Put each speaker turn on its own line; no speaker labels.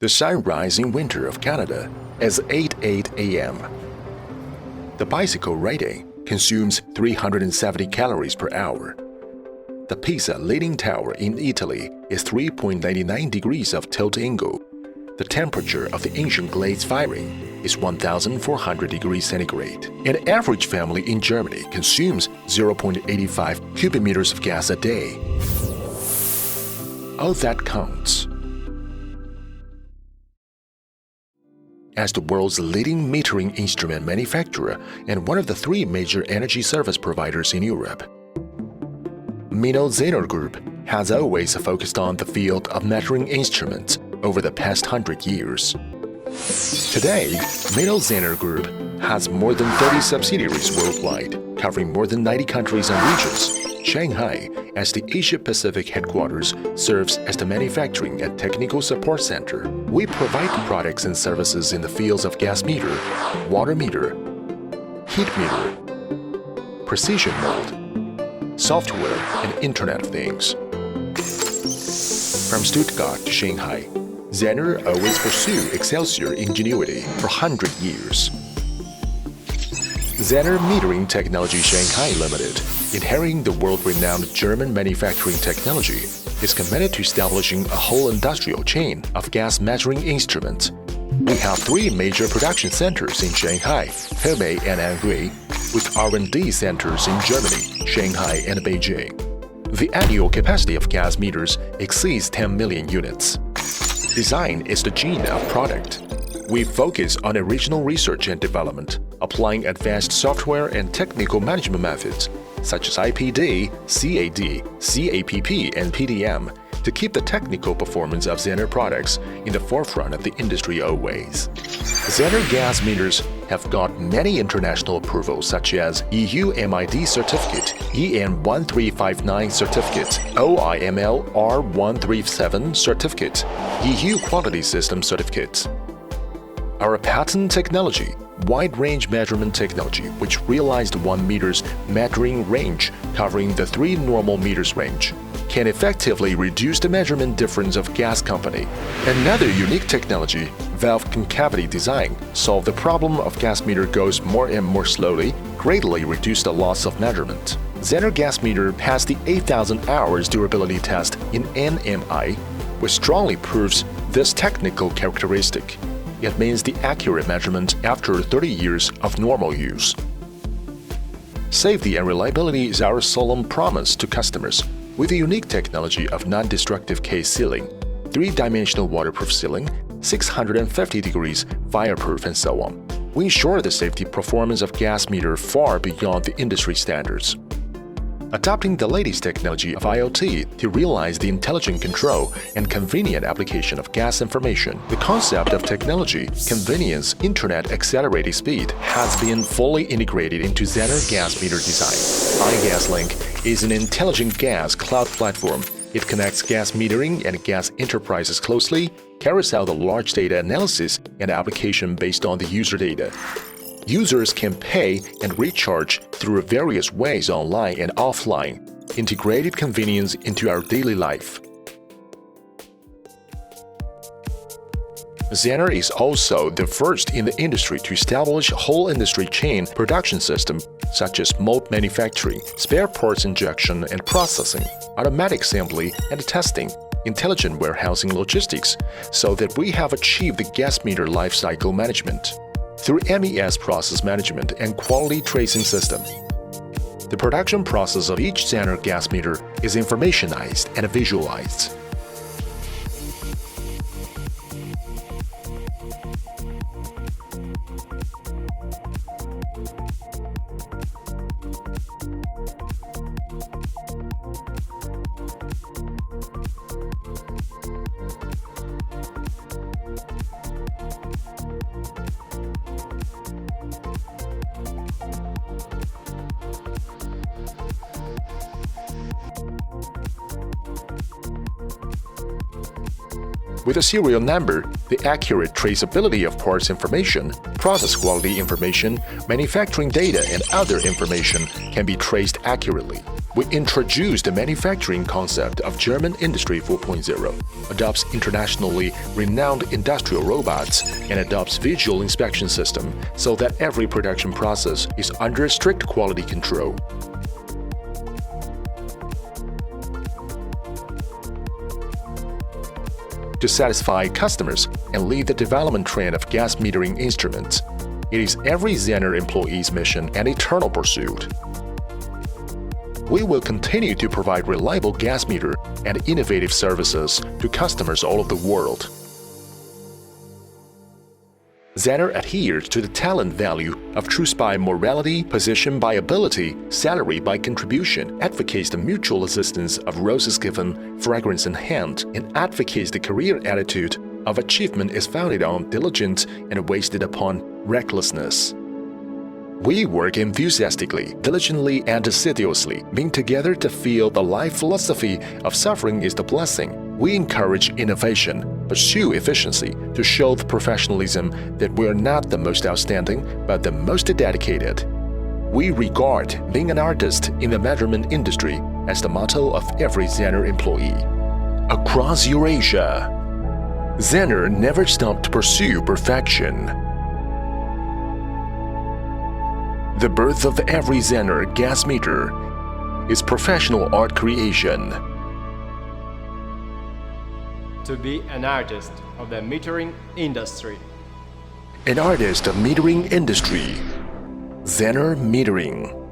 The sunrise in winter of Canada is 8:08 a.m. The bicycle riding consumes 370 calories per hour. The Pisa Leaning Tower in Italy is 3.99 degrees of tilt angle. The temperature of the ancient glades firing is 1,400 degrees centigrade. An average family in Germany consumes 0.85 cubic meters of gas a day. All that counts. As the world's leading metering instrument manufacturer and one of the three major energy service providers in Europe, Minol-ZENNER Group has always focused on the field of measuring instruments over the past 100 years. Today, Minol-ZENNER Group has more than 30 subsidiaries worldwide, covering more than 90 countries and regions. Shanghai, as the Asia-Pacific headquarters, serves as the manufacturing and technical support center. We provide products and services in the fields of gas meter, water meter, heat meter, precision mold, software, and Internet of Things. From Stuttgart to Shanghai, ZENNER always pursued Excelsior ingenuity for 100 years. ZENNER Metering Technology Shanghai Limited, inheriting the world-renowned German manufacturing technology, is committed to establishing a whole industrial chain of gas measuring instruments. We have three major production centers in Shanghai, Hebei and Anhui, with R&D centers in Germany, Shanghai and Beijing. The annual capacity of gas meters exceeds 10 million units. Design is the gene of product. We focus on original research and development, applying advanced software and technical management methods, such as IPD, CAD, CAPP, and PDM, to keep the technical performance of ZENNER products in the forefront of the industry always. ZENNER gas meters have got many international approvals such as EU MID certificate, EN 1359 certificate, OIML R137 certificate, EU quality system certificate. Our patent technology, wide-range measurement technology, which realized 1 meter's measuring range covering the 3 normal meters range, can effectively reduce the measurement difference of gas company. Another unique technology, valve concavity design, solve the problem of gas meter goes more and more slowly, greatly reduce the loss of measurement. ZENNER gas meter passed the 8,000 hours durability test in NMI, which strongly proves this technical characteristic. It means the accurate measurement after 30 years of normal use. Safety and reliability is our solemn promise to customers. With the unique technology of non-destructive case sealing, 3-dimensional waterproof sealing, 650 degrees fireproof, and so on, we ensure the safety performance of gas meter far beyond the industry standards. Adopting the latest technology of IoT to realize the intelligent control and convenient application of gas information, the concept of technology, convenience, internet accelerated speed has been fully integrated into ZENNER gas meter design. iGasLink is an intelligent gas cloud platform. It connects gas metering and gas enterprises closely, carries out the large data analysis and application based on the user data. Users can pay and recharge through various ways online and offline, integrated convenience into our daily life. ZENNER is also the first in the industry to establish a whole industry chain production system such as mold manufacturing, spare parts injection and processing, automatic assembly and testing, intelligent warehousing logistics, so that we have achieved the gas meter life cycle management through MES process management and quality tracing system. The production process of each ZENNER gas meter is informationized and visualized. With a serial number, the accurate traceability of parts information, process quality information, manufacturing data, and other information can be traced accurately. We introduced the manufacturing concept of German Industry 4.0, adopts internationally renowned industrial robots, and adopts visual inspection system so that every production process is under strict quality control. To satisfy customers and lead the development trend of gas metering instruments, it is every ZENNER employee's mission and eternal pursuit. We will continue to provide reliable gas meter and innovative services to customers all over the world. ZENNER adheres to the talent value of truth by morality, position by ability, salary by contribution, advocates the mutual assistance of roses given, fragrance in hand, and advocates the career attitude of achievement is founded on diligence and wasted upon recklessness. We work enthusiastically, diligently, and assiduously, being together to feel the life philosophy of suffering is the blessing. We encourage innovation, pursue efficiency to show the professionalism that we are not the most outstanding, but the most dedicated. We regard being an artist in the measurement industry as the motto of every ZENNER employee. Across Eurasia, ZENNER never stopped to pursue perfection. The birth of every ZENNER gas meter is professional art creation.
To be an artist of the metering industry.
An artist of metering industry. ZENNER Metering.